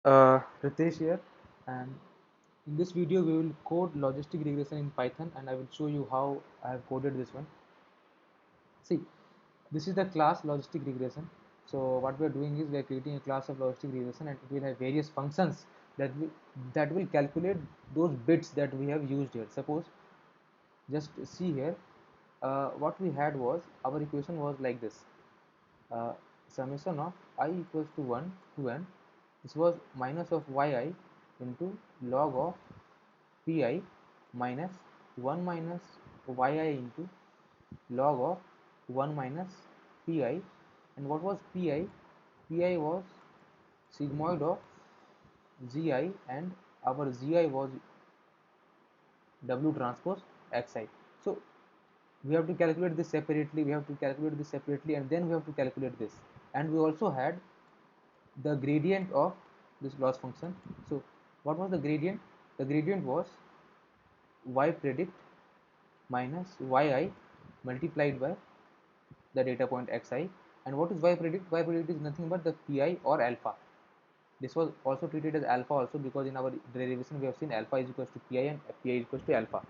Ritesh here, and in this video we will code logistic regression in Python, and I will show you how I have coded this one. See, this is the class logistic regression. So what we are doing is we are creating a class of logistic regression, and it will have various functions that will calculate those bits that we have used here. Suppose, just see here, what we had was our equation was like this: uh, summation of I equals to 1 to n. This was minus of yi into log of pi minus 1 minus yi into log of 1 minus pi. And what was pi? Pi was sigmoid of zi, and our zi was w transpose xi. So we have to calculate this separately, and then we have to calculate this. And we also had the gradient of this loss function. So what was the gradient? The gradient was y predict minus yi multiplied by the data point xi. And what is y predict? Y predict is nothing but the pi or alpha. This was also treated as alpha also, because in our derivation we have seen alpha is equals to pi and pi is equals to alpha.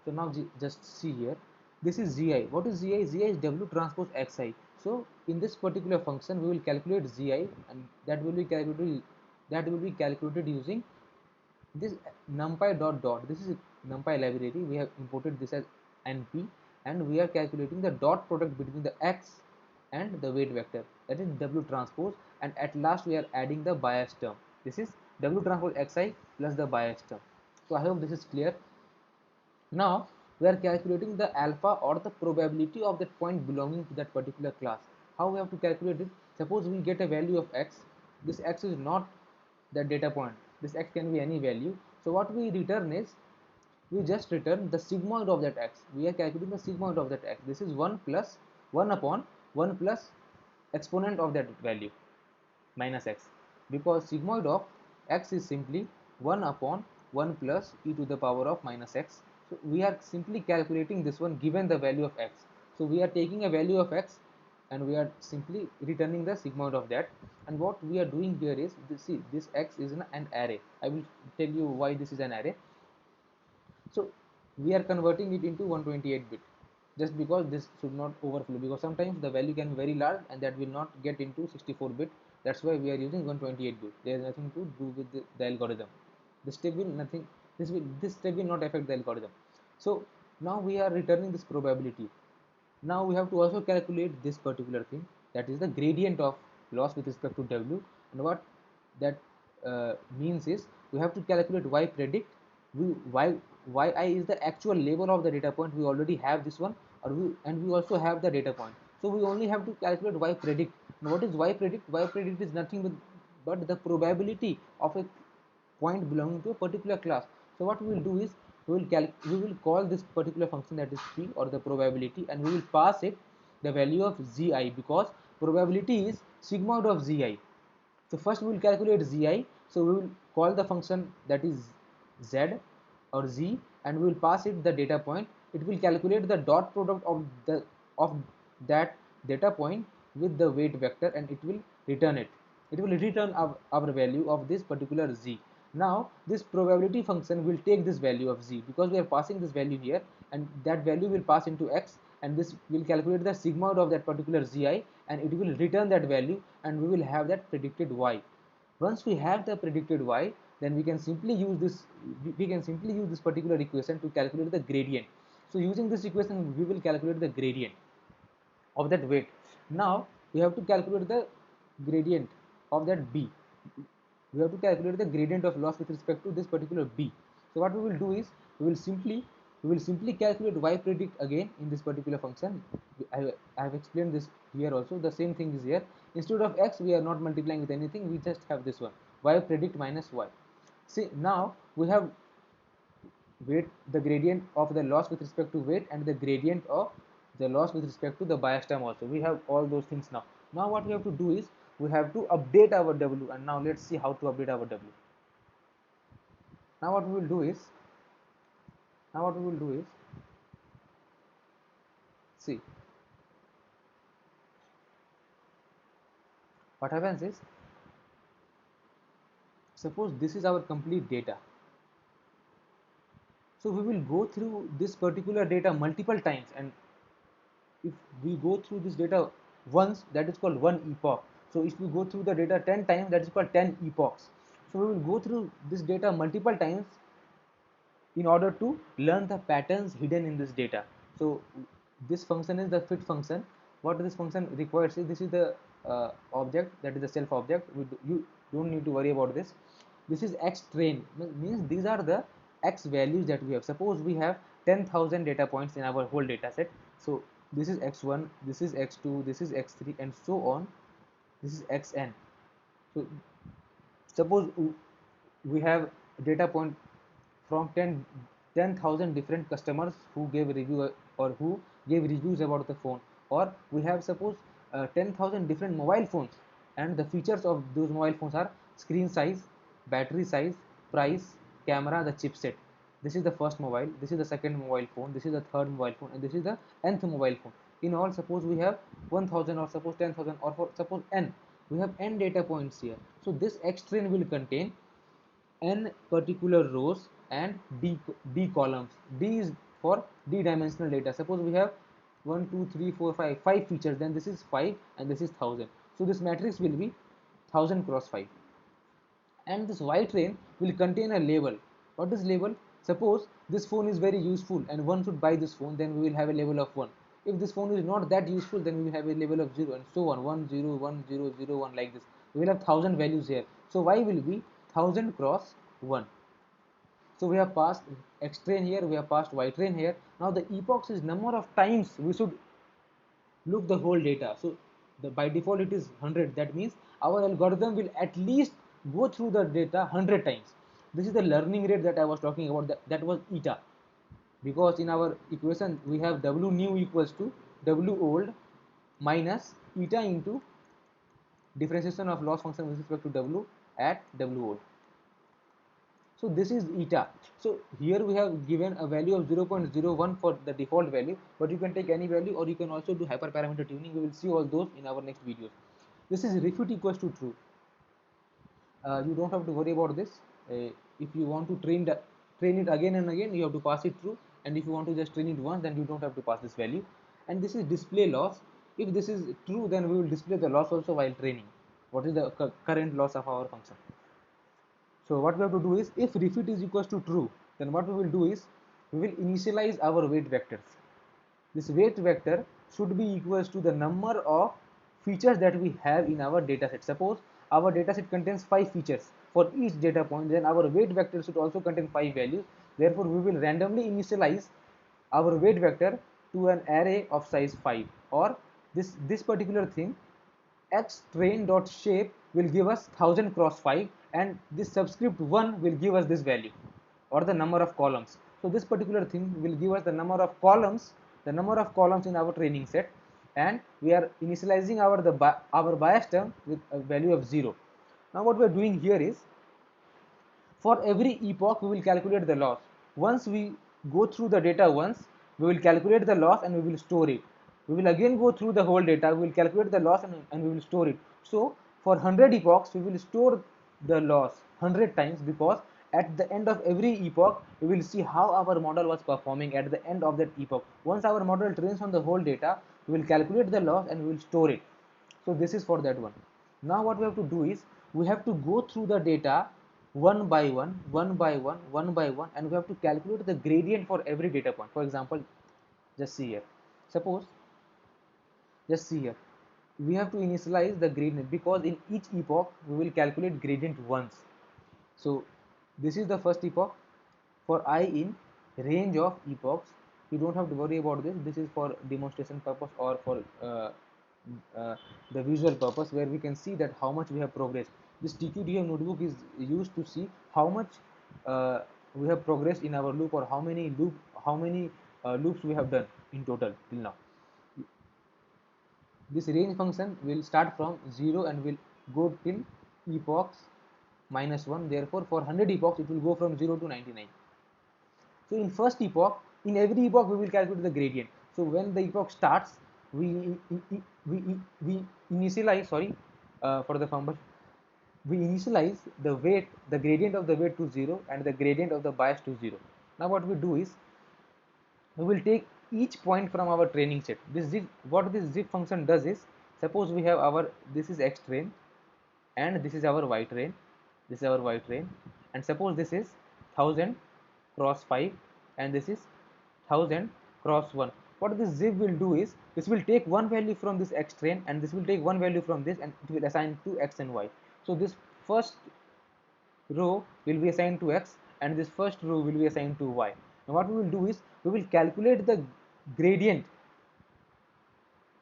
So now just see here, this is zi. What is zi? Zi is w transpose xi. So in this particular function we will calculate zi, and that will be calculated using this numpy dot dot. This is numpy library. We have imported this as np, and we are calculating the dot product between the x and the weight vector, that is w transpose, and at last we are adding the bias term. This is w transpose xi plus the bias term. So I hope this is clear. Now we are calculating the alpha, or the probability of that point belonging to that particular class. How we have to calculate it? Suppose we get a value of x. This x is not the data point. This x can be any value. So what we return is, we just return the sigmoid of that x. We are calculating the sigmoid of that x. This is 1 plus 1 upon 1 plus exponent of that value minus x, because sigmoid of x is simply 1 upon 1 plus e to the power of minus x. So we are simply calculating this one given the value of x. So we are taking a value of x, and we are simply returning the sigmoid of that. And what we are doing here is, see, this x is an array. I will tell you why this is an array. So we are converting it into 128 bit, just because this should not overflow, because sometimes the value can be very large and that will not get into 64 bit. That's why we are using 128 bit. There is nothing to do with the algorithm. This step will nothing this step will not affect the algorithm. So now we are returning this probability. Now we have to also calculate this particular thing, that is the gradient of loss with respect to w. And what that means is, we have to calculate y predict. Yi is the actual label of the data point. We already have this one, and we also have the data point. So we only have to calculate y predict. And what is y predict? Y predict is nothing but the probability of a point belonging to a particular class. So what we will do is, we will call this particular function, that is p, or the probability, and we will pass it the value of zi, because probability is sigmoid of zi. So first we will calculate zi. So we will call the function, that is z or z, and we will pass it the data point. It will calculate the dot product of that data point with the weight vector, and it will return it. It will return our value of this particular z. Now this probability function will take this value of z, because we are passing this value here, and that value will pass into x, and this will calculate the sigmoid of that particular zi, and it will return that value, and we will have that predicted y. Once we have the predicted y, then we can simply use this particular equation to calculate the gradient. So using this equation we will calculate the gradient of that weight. Now we have to calculate the gradient of that b. We have to calculate the gradient of loss with respect to this particular b. So what we will do is, we will simply calculate y predict again in this particular function. I have explained this here also. The same thing is here. Instead of x, we are not multiplying with anything. We just have this one, y predict minus y. See, now we have weight, the gradient of the loss with respect to weight, and the gradient of the loss with respect to the bias term also. We have all those things now. Now what we have to do is, we have to update our w. And now let's see how to update our w. Now what we will do is, now what we will do is see, what happens is, Suppose this is our complete data. So we will go through this particular data multiple times, and if we go through this data once, that is called one epoch. So if we go through the data 10 times, that is called 10 epochs. So we will go through this data multiple times in order to learn the patterns hidden in this data. So this function is the fit function. What this function requires is, this is the object, that is the self object. You don't need to worry about this. This is x train, means these are the x values that we have. Suppose we have 10,000 data points in our whole data set. So this is x1, this is x2, this is x3, and so on. This is xn. So suppose we have data point from 10,000 different customers who gave review or who gave reviews about the phone, or we have suppose 10,000 different mobile phones, and the features of those mobile phones are screen size, battery size, price, camera, the chipset. This is the first mobile, this is the second mobile phone, this is the third mobile phone, and this is the nth mobile phone. In all, suppose we have 1000, or suppose 10,000, or for suppose n, we have n data points here. So this x train will contain n particular rows and d columns. D is for d dimensional data. Suppose we have 1 2 3 4 5 5 features, then this is 5 and this is 1000. So this matrix will be 1000 cross 5. And this y train will contain a label. What is label? Suppose this phone is very useful and one should buy this phone, then we will have a label of 1. If this phone is not that useful, then we will have a label of 0, and so on, 1 0 1 0 0 1, like this. We will have 1000 values here. So y will be 1000 cross 1. So we have passed x train here, we have passed y train here. Now the epochs is number of times we should look the whole data. So by default it is 100. That means our algorithm will at least go through the data 100 times. This is the learning rate that I was talking about. That was eta, because in our equation we have w new equals to w old minus eta into differentiation of loss function with respect to w at w old. So this is eta. So here we have given a value of 0.01 for the default value, but you can take any value, or you can also do hyperparameter tuning. We will see all those in our next videos. This is refit equals to true. You don't have to worry about this. If you want to train it again and again, you have to pass it through, and if you want to just train it once, then you don't have to pass this value. And this is display loss. If this is true, then we will display the loss also while training. What is the current loss of our function? So what we have to do is, if refit is equals to true, then what we will do is, we will initialize our weight vectors. This weight vector should be equals to the number of features that we have in our dataset. Suppose our dataset contains 5 features for each data point, then our weight vector should also contain 5 values. Therefore, we will randomly initialize our weight vector to an array of size 5, or this particular thing, x train dot shape, will give us 1000 cross 5, and this subscript 1 will give us this value, or the number of columns. So this particular thing will give us the number of columns in our training set, and we are initializing our bias term with a value of 0. Now what we are doing here is, for every epoch we will calculate the loss. Once we go through the data once, we will calculate the loss and we will store it. We will again go through the whole data, we will calculate the loss and we will store it. So for 100 epochs we will store the loss 100 times, because at the end of every epoch we will see how our model was performing at the end of that epoch. Once our model trains on the whole data, we will calculate the loss and we will store it. So this is for that one. Now what we have to do is, we have to go through the data one by one, one by one, one by one, and we have to calculate the gradient for every data point. For example, just see here. Suppose, just see here. We have to initialize the gradient, because in each epoch we will calculate gradient once. So this is the first epoch. For I in range of epochs, you don't have to worry about this. This is for demonstration purpose, or for the visual purpose, where we can see that how much we have progressed. This TQDM notebook is used to see how much we have progressed in our loop, or how many loops we have done in total till now. This range function will start from 0 and will go till epochs -1. Therefore, for 100 epochs it will go from 0 to 99. So in first epoch, in every epoch we will calculate the gradient. So when the epoch starts, we initialize, sorry for the fumble, we initialize the weight, the gradient of the weight to 0 and the gradient of the bias to 0. Now what we do is we will take each point from our training set. This zip, what this zip function does is, suppose we have our, this is x train and this is our y train, this is our y train, and suppose this is 1000 cross 5 and this is 1000 cross 1. What this zip will do is, this will take one value from this x train and this will take one value from this, and it will assign to x and y. So this first row will be assigned to x and this first row will be assigned to y. Now what we will do is, we will calculate the gradient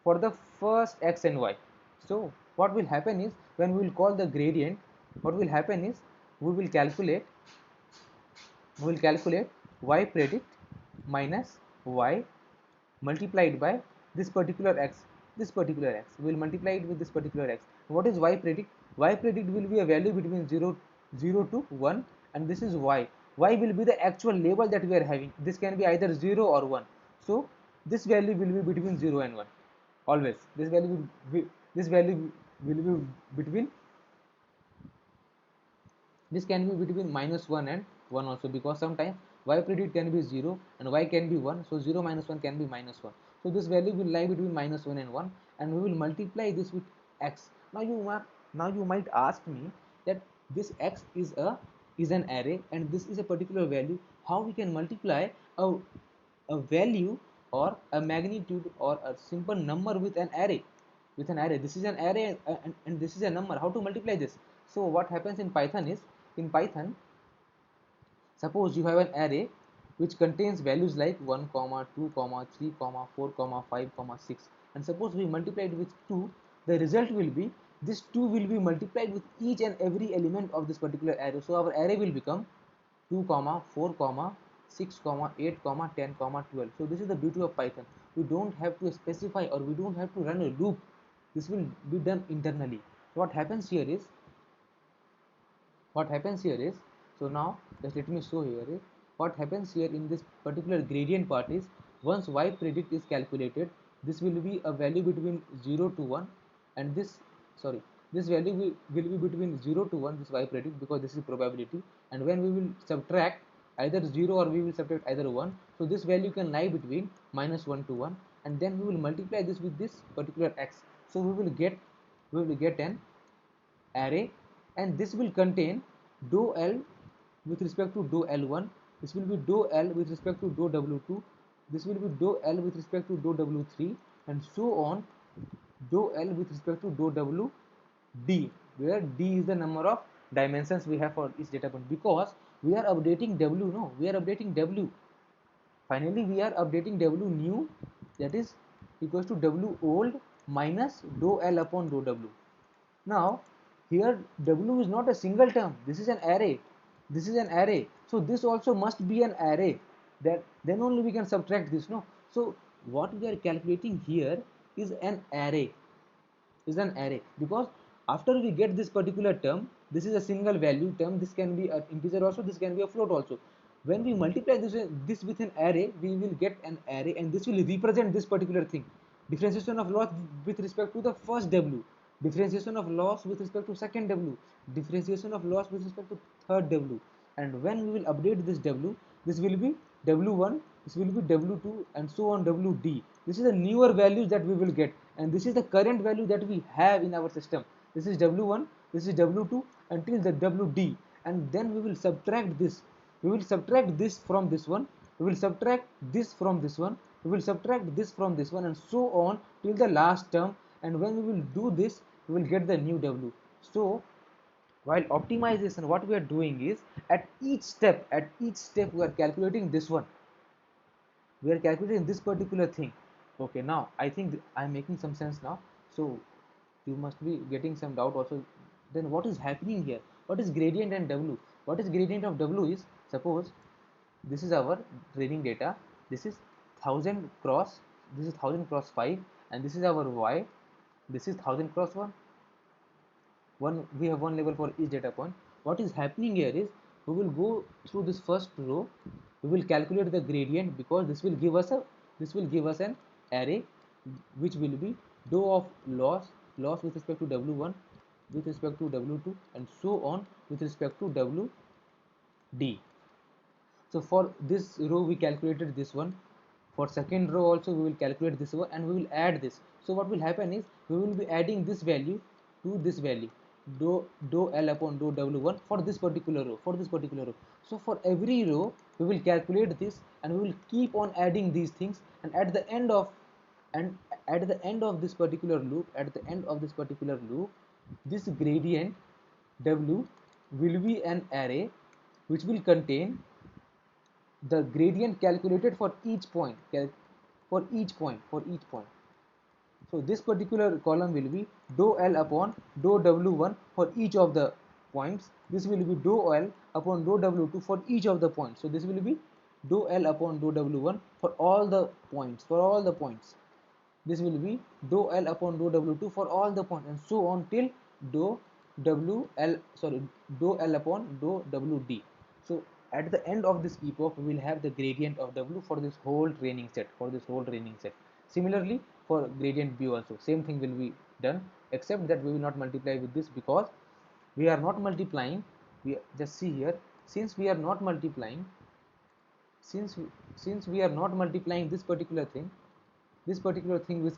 for the first x and y. So what will happen is, when we will call the gradient, what will happen is, we will calculate y predict minus y multiplied by this particular x, we will multiply it with this particular x. What is y predict? Y predict will be a value between 0 to 1, and this is y. Y will be the actual label that we are having. This can be either 0 or 1. So this value will be between 0 and 1 always. This value will be between, this can be between -1 and 1 also, because sometimes y predict can be 0 and y can be 1, so 0 minus 1 can be -1. So this value will lie between -1 and 1, and we will multiply this with x. Now you might ask me that this x is an array and this is a particular value. How we can multiply a value or a magnitude or a simple number with an array? This is an array, and this is a number. How to multiply this? So what happens in Python is, in Python, suppose you have an array which contains values like 1 comma 2 comma 3 comma 4 comma 5 comma 6, and suppose we multiply it with 2, the result will be, this 2 will be multiplied with each and every element of this particular array. So our array will become 2 comma 4 comma 6 comma 8 comma 10 comma 12. So this is the beauty of Python. We don't have to specify, or we don't have to run a loop. This will be done internally. So what happens here is, so now just let me show here is, what happens here in this particular gradient part is, once y predict is calculated, this will be a value between 0 to 1, and this, sorry, this value will be between 0 to 1, this y predict, because this is probability, and when we will subtract either 0 or we will subtract either 1, so this value can lie between -1 to 1, and then we will multiply this with this particular x. So we will get an array, and this will contain dou L with respect to dou L1, this will be dou L with respect to dou W2, this will be dou L with respect to dou W3, and so on, dou L with respect to dou WD, where D is the number of dimensions we have for each data point, because we are updating W, no, we are updating W. Finally we are updating W new, that is equals to W old minus dou L upon dou W. Now here W is not a single term, this is an array, so this also must be an array, that then only we can subtract this, no. So what we are calculating here is an array, because after we get this particular term, this is a single value term, this can be an integer also, this can be a float also. When we multiply this with an array, we will get an array, and this will represent this particular thing. Differentiation of loss with respect to the first W, differentiation of loss with respect to second W, differentiation of loss with respect to third W, and when we will update this W, this will be W1, this will be W2, and so on WD. This is the newer values that we will get, and this is the current value that we have in our system. This is W1, this is W2 until the WD, and then we will subtract this. We will subtract this from this one, we will subtract this from this one, we will subtract this from this one, and so on till the last term, and when we will do this, we will get the new W. So while optimization, what we are doing is, at each step we are calculating this one, we are calculating this particular thing. Okay, now I think I'm making some sense now. So you must be getting some doubt also. Then what is happening here? What is gradient and W? What is gradient of W is, suppose this is our training data, this is 1000 cross, this is 1000 cross 5, and this is our y, this is 1000 cross 1, we have one label for each data point. What is happening here is, we will go through this first row, we will calculate the gradient, because this will give us an array which will be dou of loss with respect to W1, with respect to W2 and so on with respect to WD. So for this row we calculated this one. For second row also we will calculate this one and we will add this. So what will happen is we will be adding this value to this value, dou L upon dou W1 for this particular row. So for every row we will calculate this and we will keep on adding these things, and at the end of this particular loop, this gradient W will be an array which will contain the gradient calculated for each point, so this particular column will be dou L upon dou W1 for each of the points. This will be dou L upon dou W2 for each of the points. So this will be dou L upon dou W1 for all the points. This will be dou L upon dou W2 for all the points, and so on till dou dou L upon dou WD. So at the end of this epoch we will have the gradient of W for this whole training set. Similarly for gradient B also same thing will be done, except that we will not multiply with this because we are not multiplying. We just see here, since we are not multiplying since we are not multiplying this particular thing with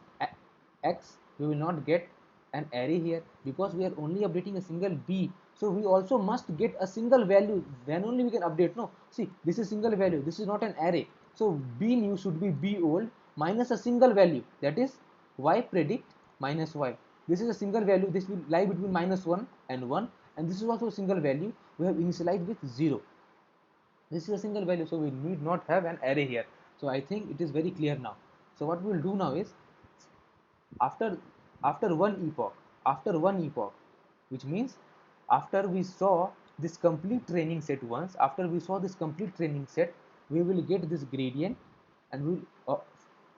x, we will not get an array here because we are only updating a single b. So we also must get a single value, then only we can update. No, see, this is single value, this is not an array. So b new should be b old minus a single value, that is y predict minus y. This is a single value, this will lie between -1 and 1, and this is also a single value. We have initialized with 0. This is a single value, so we need not have an array here. So I think it is very clear now. So what we will do now is, after after one epoch, which means after we saw this complete training set once, we will get this gradient, and we will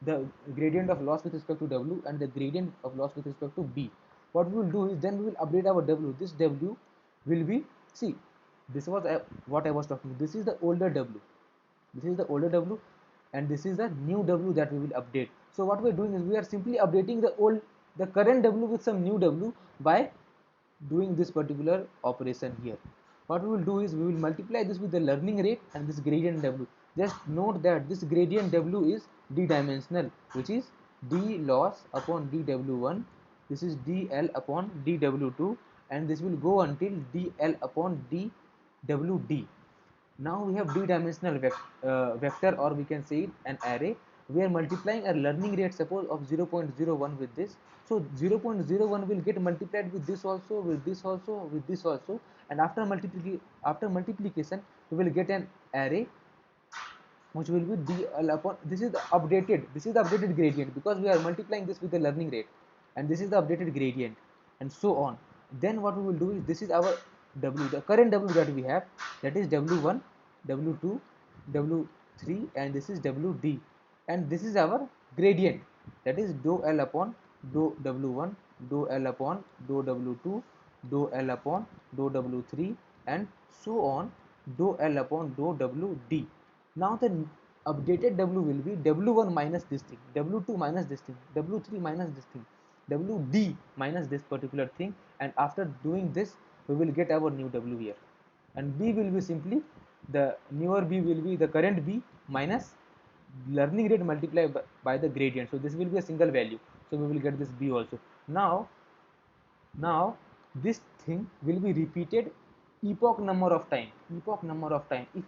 the gradient of loss with respect to W and the gradient of loss with respect to B. What we will do is, then we will update our W. This W will be, see, this was what I was talking. This is the older W. And this is the new W that we will update. So what we are doing is we are simply updating the current W with some new W by doing this particular operation here. What we will do is we will multiply this with the learning rate and this gradient W. Just note that this gradient W is d-dimensional, which is d loss upon dW1. This is dL upon dW2, and this will go until dL upon dWd. Now we have d-dimensional vector, or we can say it an array. We are multiplying a learning rate, suppose, of 0.01 with this. So 0.01 will get multiplied with this also, and after multiplication we will get an array which will be dl upon, this is the updated gradient, because we are multiplying this with the learning rate, and this is the updated gradient, and so on. Then what we will do is, this is our W, the current W that we have, that is W1, W2, W3, and this is WD, and this is our gradient, that is dou L upon dou W1, dou L upon dou W2, dou L upon dou W3, and so on, dou L upon dou WD. Now the updated W will be W1 minus this thing, W2 minus this thing, W3 minus this thing, WD minus this particular thing, and after doing this we will get our new W here. And B will be simply, the newer B will be the current B minus learning rate multiplied by the gradient. So this will be a single value, so we will get this B also. Now this thing will be repeated epoch number of time. If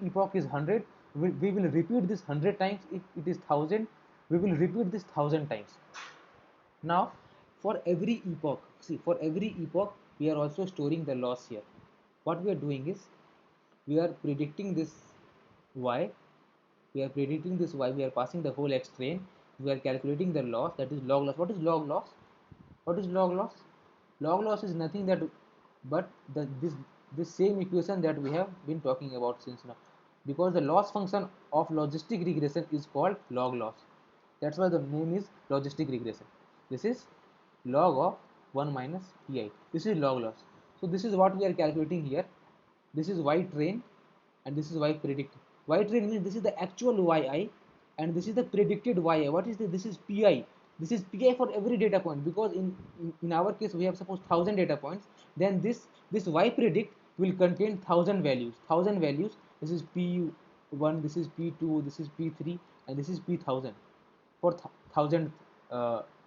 epoch is 100, we will repeat this 100 times. If it is 1000, we will repeat this 1000 times. Now for every epoch, we are also storing the loss here. What we are doing is, we are predicting this y, we are passing the whole x train, we are calculating the loss, that is log loss. What is log loss? Log loss is nothing that but this same equation that we have been talking about since now, because the loss function of logistic regression is called log loss. That's why the name is logistic regression. This is log of 1 minus pi. This is log loss. So this is what we are calculating here. This is y train and this is y predict. Y train means this is the actual yi, and this is the predicted yi. What is this? This is pi. This is pi for every data point, because in our case we have suppose 1000 data points, then this y predict will contain 1000 values. This is p1, this is p2, this is p3, and this is p1000 for 1000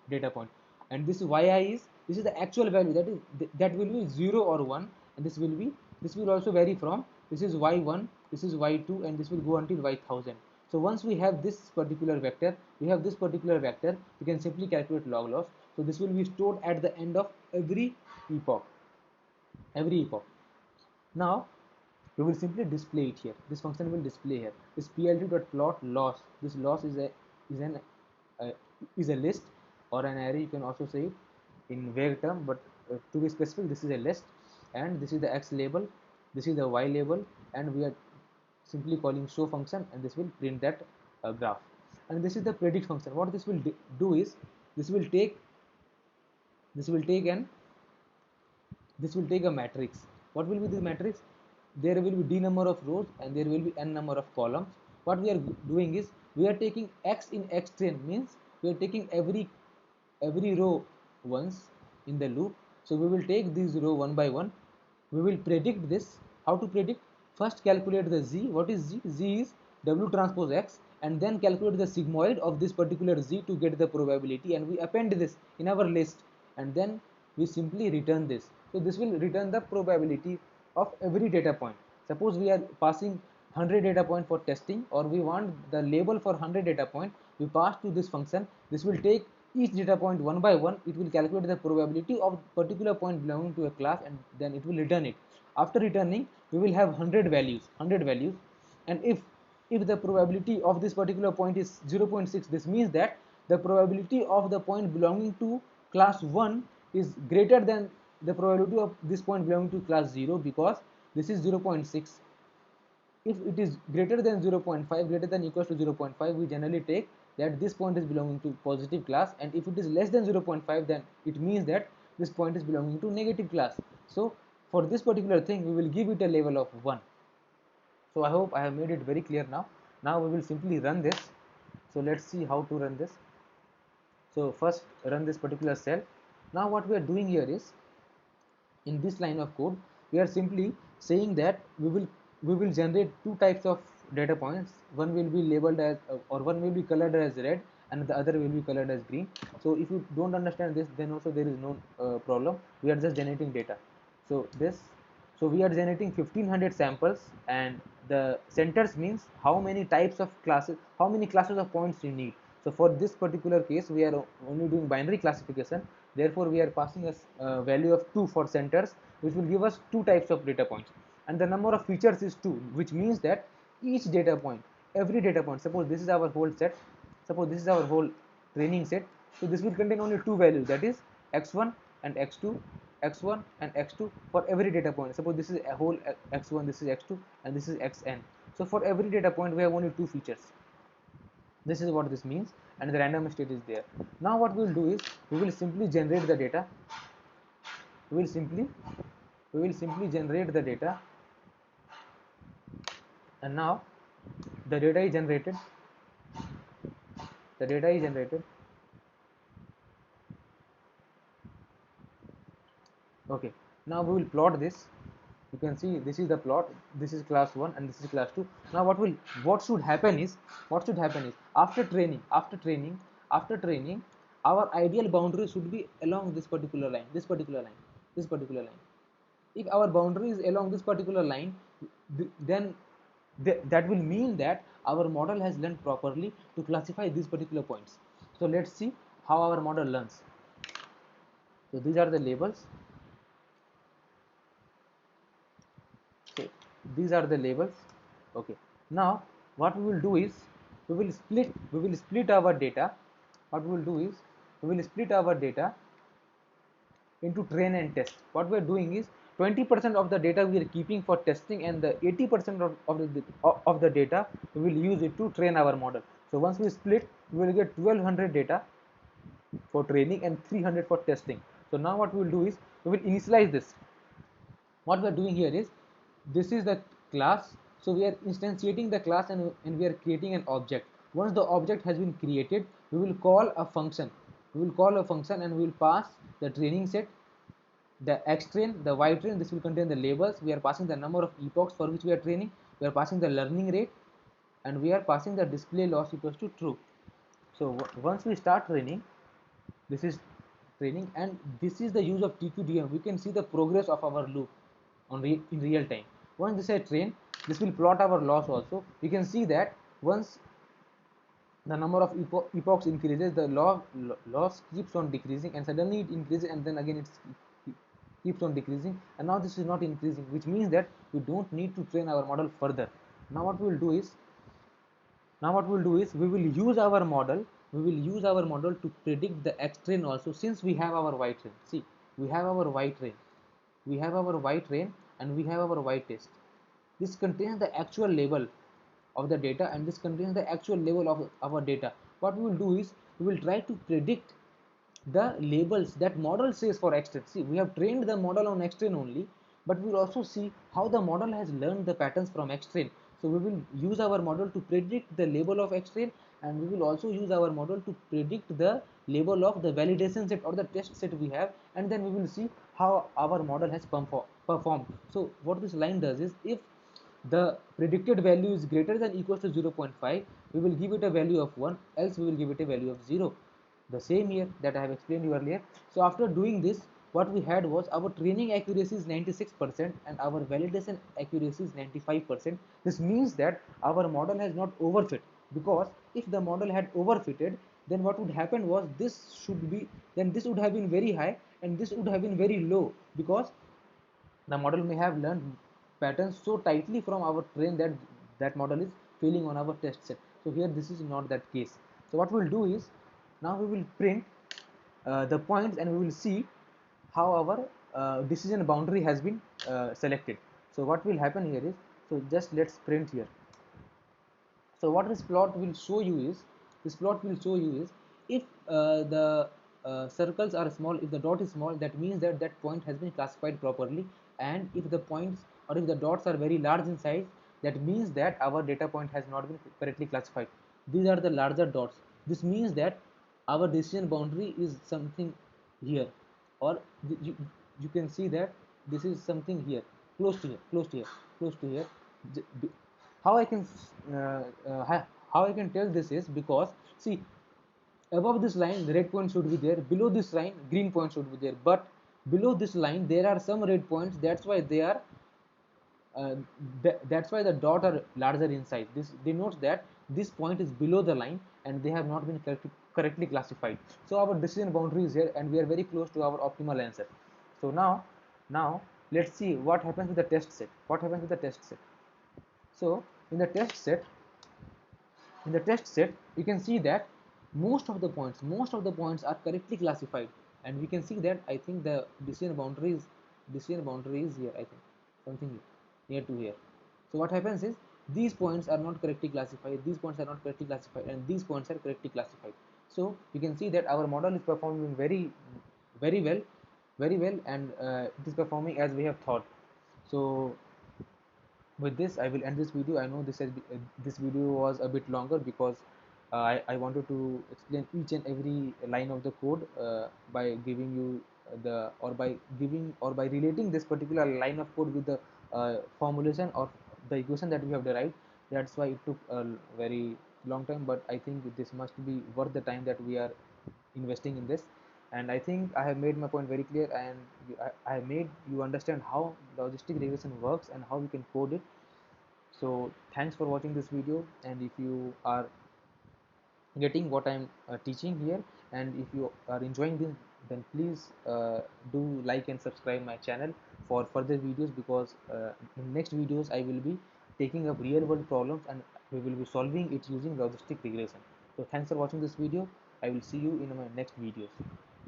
data point. And this yi is, this is the actual value, that will be 0 or 1, and this will also vary from, this is y1, this is y2, and this will go until y1000. So once we have this particular vector, we can simply calculate log loss. So this will be stored at the end of epoch every epoch. Now we will simply display it here. This function will display here. This plt.plot loss. This loss uh, is a list or an array. You can also say it in vague term, but to be specific, this is a list, and this is the x label, this is the y label, and we are simply calling show function, and this will print that graph. And this is the predict function. What this will do is, this will take this will take an this will take a matrix. What will be the matrix? There will be d number of rows and there will be n number of columns. What we are doing is, we are taking x in x train, means we are taking every row once in the loop. So we will take this row one by one. We will predict this. How to predict? First calculate the z. What is z? Z is w transpose x, and then calculate the sigmoid of this particular z to get the probability, and we append this in our list, and then we simply return this. So this will return the probability of every data point. Suppose we are passing 100 data point for testing, or we want the label for 100 data point, we pass to this function. This will take each data point one by one. It will calculate the probability of particular point belonging to a class, and then it will return it. After returning, we will have 100 values, and if the probability of this particular point is 0.6, this means that the probability of the point belonging to class 1 is greater than the probability of this point belonging to class 0, because this is 0.6. If it is greater than 0.5, greater than equals to 0.5, we generally take that this point is belonging to positive class, and if it is less than 0.5, then it means that this point is belonging to negative class. So for this particular thing, we will give it a level of 1. So I hope I have made it very clear now. Now we will simply run this. So let's see how to run this. So first run this particular cell. Now what we are doing here is, in this line of code, we are simply saying that we will generate two types of data points. One will be labeled as or one will be colored as red, and the other will be colored as green. So if you don't understand this, then also there is no problem. We are just generating data. So we are generating 1500 samples, and the centers means how many types of classes, how many classes of points you need. So for this particular case, we are only doing binary classification. Therefore we are passing a value of 2 for centers, which will give us two types of data points, and the number of features is 2, which means that each data point, every data point, suppose this is our whole set, suppose this is our whole training set, so this will contain only two values, that is x1 and x2, x1 and x2 for every data point. Suppose this is a whole x1, this is x2, and this is xn. So for every data point we have only two features. This is what this means, and the random state is there. Now what we will do is, we will simply generate the data. We will simply generate the data, and now the data is generated. The data is generated. Okay. Now we will plot this. You can see this is the plot. This is class 1 and this is class 2. Now what should happen is, after training, our ideal boundary should be along this particular line, If our boundary is along this particular line, then that will mean that our model has learned properly to classify these particular points. So let's see how our model learns. So these are the labels. So these are the labels. Okay. Now what we will do is, we will split our data. What we will do is, we will split our data into train and test. What we are doing is, 20% of the data we are keeping for testing, and the 80% of the data we will use it to train our model. So once we split, we will get 1200 data for training and 300 for testing. So now what we will do is, we will initialize this. What we are doing here is, this is the class. So we are instantiating the class, and we are creating an object. Once the object has been created, we will call a function and we will pass the training set, the X train, the Y train, this will contain the labels. We are passing the number of epochs for which we are training. We are passing the learning rate, and we are passing the display loss equals to true. So once we start training, this is training, and this is the use of TQDM. We can see the progress of our loop in real time. Once this is train, this will plot our loss also. You can see that once the number of epochs increases, the loss keeps on decreasing, and suddenly it increases, and then again it keeps on decreasing, and now this is not increasing, which means that we don't need to train our model further. Now what we will do is we will use our model to predict the X train also, since we have our Y train. See, we have our Y train, and we have our Y test. This contains the actual label of the data, and this contains the actual label of our data. What we will do is we will try to predict the labels that model says for X train. See, we have trained the model on X train only, but we will also see how the model has learned the patterns from X train. So we will use our model to predict the label of X train, and we will also use our model to predict the label of the validation set or the test set we have, and then we will see how our model has performed. So what this line does is, if the predicted value is greater than equals to 0.5, we will give it a value of 1, else we will give it a value of 0. The same here that I have explained you earlier. So after doing this, what we had was our training accuracy is 96% and our validation accuracy is 95%. This means that our model has not overfit, because if the model had overfitted, then what would happen was this would have been very high and this would have been very low, because the model may have learned patterns so tightly from our train that that model is failing on our test set. So here this is not that case. So what we'll do is, now we will print the points, and we will see how our decision boundary has been selected. So what will happen here is, so just let's print here. So what this plot will show you is, if the circles are small, if the dot is small, that means that that point has been classified properly, and if the points or if the dots are very large in size, that means that our data point has not been correctly classified. These are the larger dots. This means that our decision boundary is something here, or you can see that this is something here, close to here, close to here. How I can how I can tell this is, because see, above this line the red point should be there, below this line green point should be there, but below this line there are some red points. That's why they are uh, that's why the dot are larger in size. This denotes that this point is below the line and they have not been correctly classified. So our decision boundary is here and we are very close to our optimal answer. So now let's see what happens with the test set. So in the test set you can see that most of the points are correctly classified, and we can see that I think the decision boundary is here, I think something here, near to here. So what happens is, these points are not correctly classified, these points are not correctly classified, and these points are correctly classified. So you can see that our model is performing very well, and it is performing as we have thought. So with this I will end this video. I know this video was a bit longer because I wanted to explain each and every line of the code by giving you by relating this particular line of code with the formulation or the equation that we have derived. That's why it took a very long time, but I think this must be worth the time that we are investing in this. And I think I have made my point very clear, and I have made you understand how logistic regression works and how we can code it. So thanks for watching this video, and if you are getting what I'm teaching here, and if you are enjoying this, then please do like and subscribe my channel for further videos, because in next videos I will be taking up real world problems and we will be solving it using logistic regression. So thanks for watching this video. I will see you in my next videos.